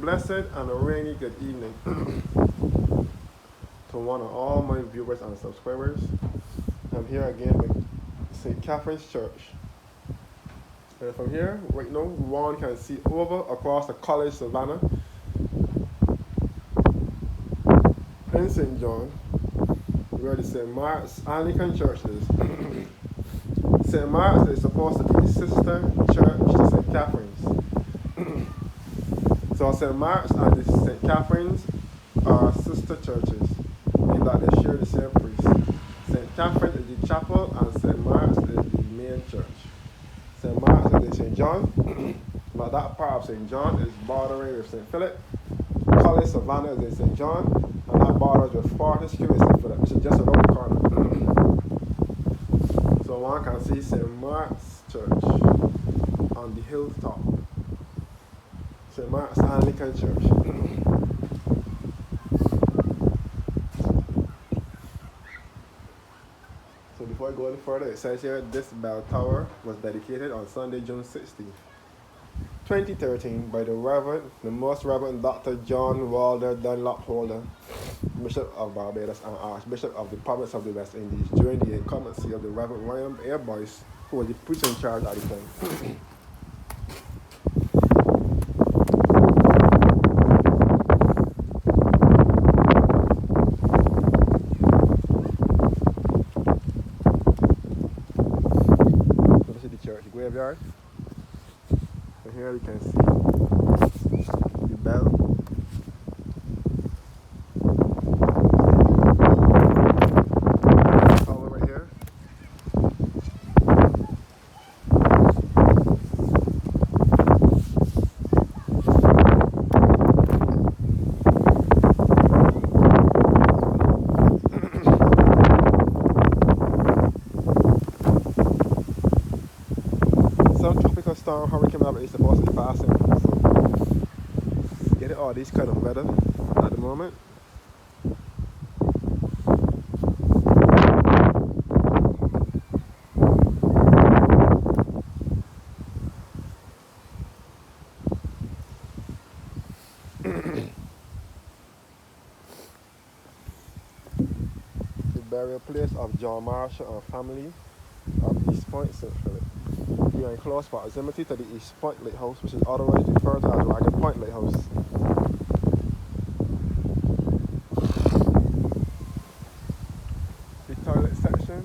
blessed and a rainy good evening to one of all my viewers and subscribers. I'm here again with St. Catherine's Church. And from here, right now, one can see over across the College Savannah in St. John, where the St. Mark's Anglican Church is. St. Mark's is supposed to be the sister church to St. Catherine's. So St. Mark's and the St. Catherine's are sister churches in that they share the same priest. St. Catherine is the chapel and St. Mark's is the main church. St. Mark's is in St. John, but that part of St. John is bordering with St. Philip. College Savannah is in St. John, and that borders with Fortescue in St. Philip, which is just around the corner. So one can see St. Mark's Church on the hilltop. St. Mark's Anglican Church. So before I go any further, it says here this bell tower was dedicated on Sunday, June 16th, 2013 by the Most Reverend Dr. John Walter Dunlop Holder, Bishop of Barbados and Archbishop of the Province of the West Indies, during the incumbency of the Reverend William A. Boyce, who was the priest in charge at the time. So this is the church graveyard. So here you can see the bell. Some tropical storm hurricane weather is supposed to be passing, so getting all these kind of weather at the moment. The burial place of John Marshall and family of East Point, St. Philip. We are in close proximity to the East Point Lighthouse, which is otherwise referred to as Dragon Point Lighthouse. The toilet section.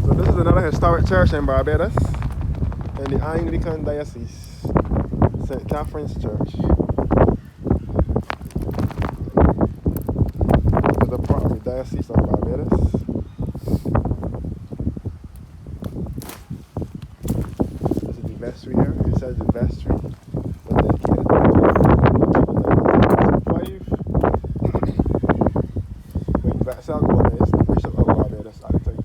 So this is another historic church in Barbados, in the Anglican Diocese. St. Catherine's Church. This is a part of the Diocese of Barbados. This is the vestry here. It says the vestry was dedicated to 1965. When Vassal Gomez, the Bishop of Barbados at the time.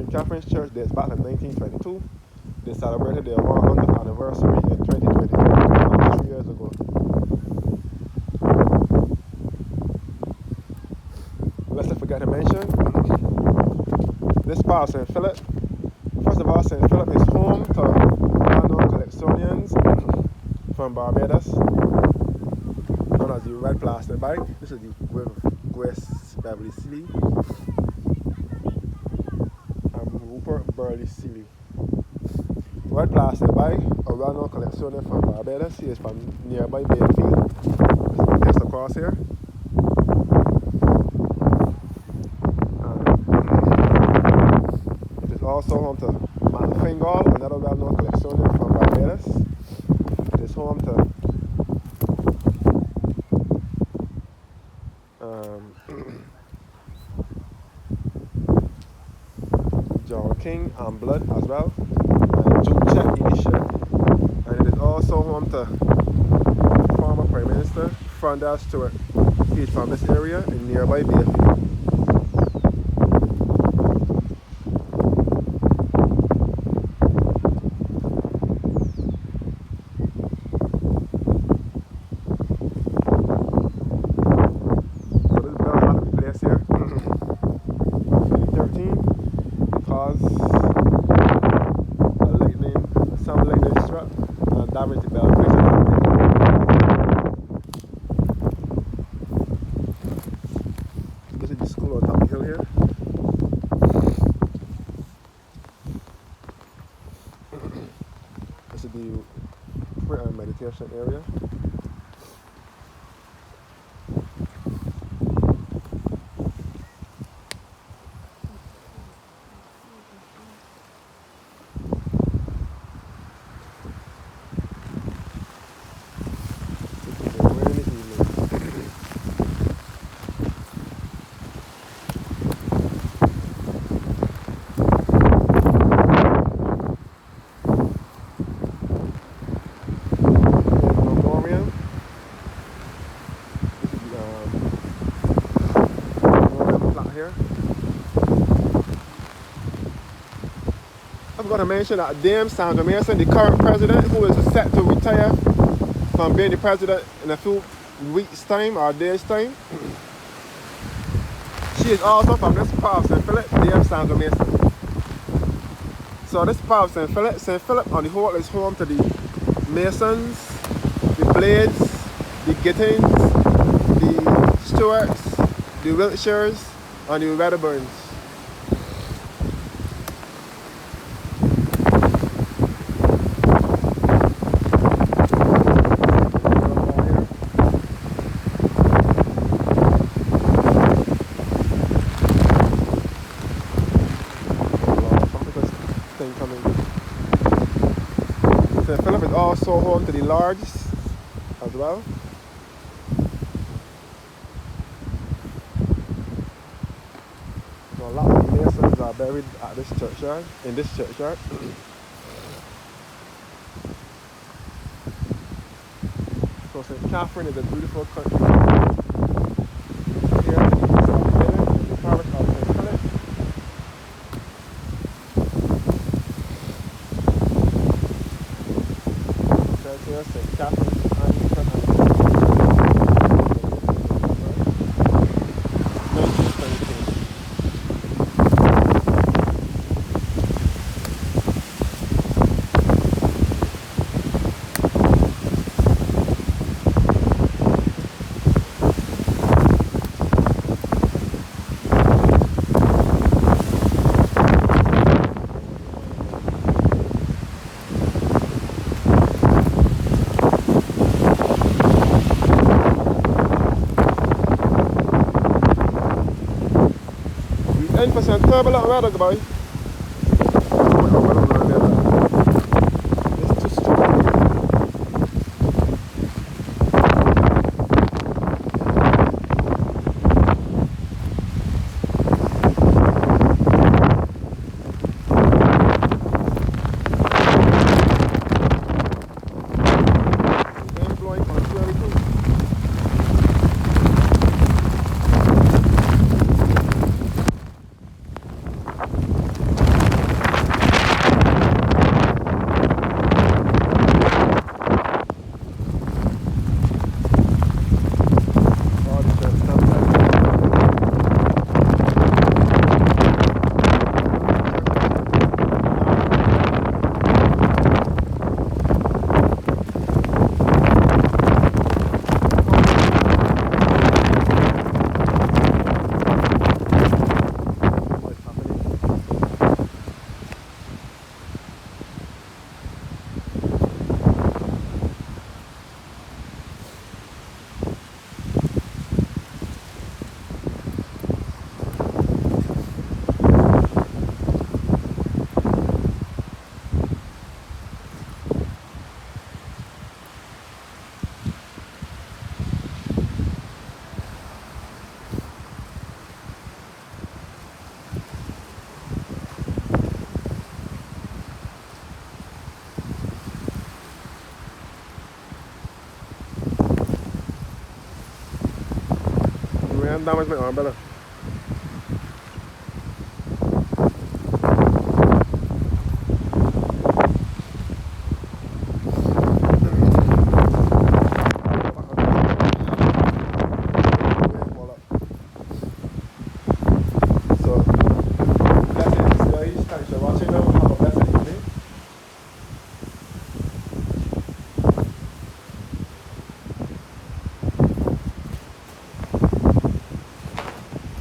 Catherine's Church dates back to 1922. They celebrated their 100th anniversary in 2023, 3 years ago. Let's not forget to mention this part of St. Philip. First of all, St. Philip is home to well-known collectonians from Barbados, known as the Red Plastic Bag. This is the Grace Beverly Seeley. Burley Seeley. Red Plastic Bag, a well-known collectioner from Barbados. He is from nearby Bayfield, just across here. It is also home to Matt Fingal, another well-known collectioner from Barbados. It is home to John King and Blood as well, and Juche Elisha. And it is also home to former Prime Minister Frondell Stewart. He is from this area in nearby Bayfield. pull on top of the hill here. This is the prayer and meditation area. I'm going to mention that Dame Sandra Mason, the current president, who is set to retire from being the president in a few weeks' time or days' time, she is also from this part of St. Philip, Dame Sandra Mason. So this part of St. Philip on the whole is home to the Masons, the Blades, the Gittings, the Stuarts, the Wiltshires, and the Wedderburns. St. Philip is also home to the Lords as well. So a lot of Masons are buried at this churchyard, in this churchyard. So St. Catherine is a beautiful country. Here in the east of Britain, in the parish of St. Philip. Here, St. Catherine, in for some turbulent weather, boy. It's too strong. The wind blowing contrary too. Damage my arm, brother.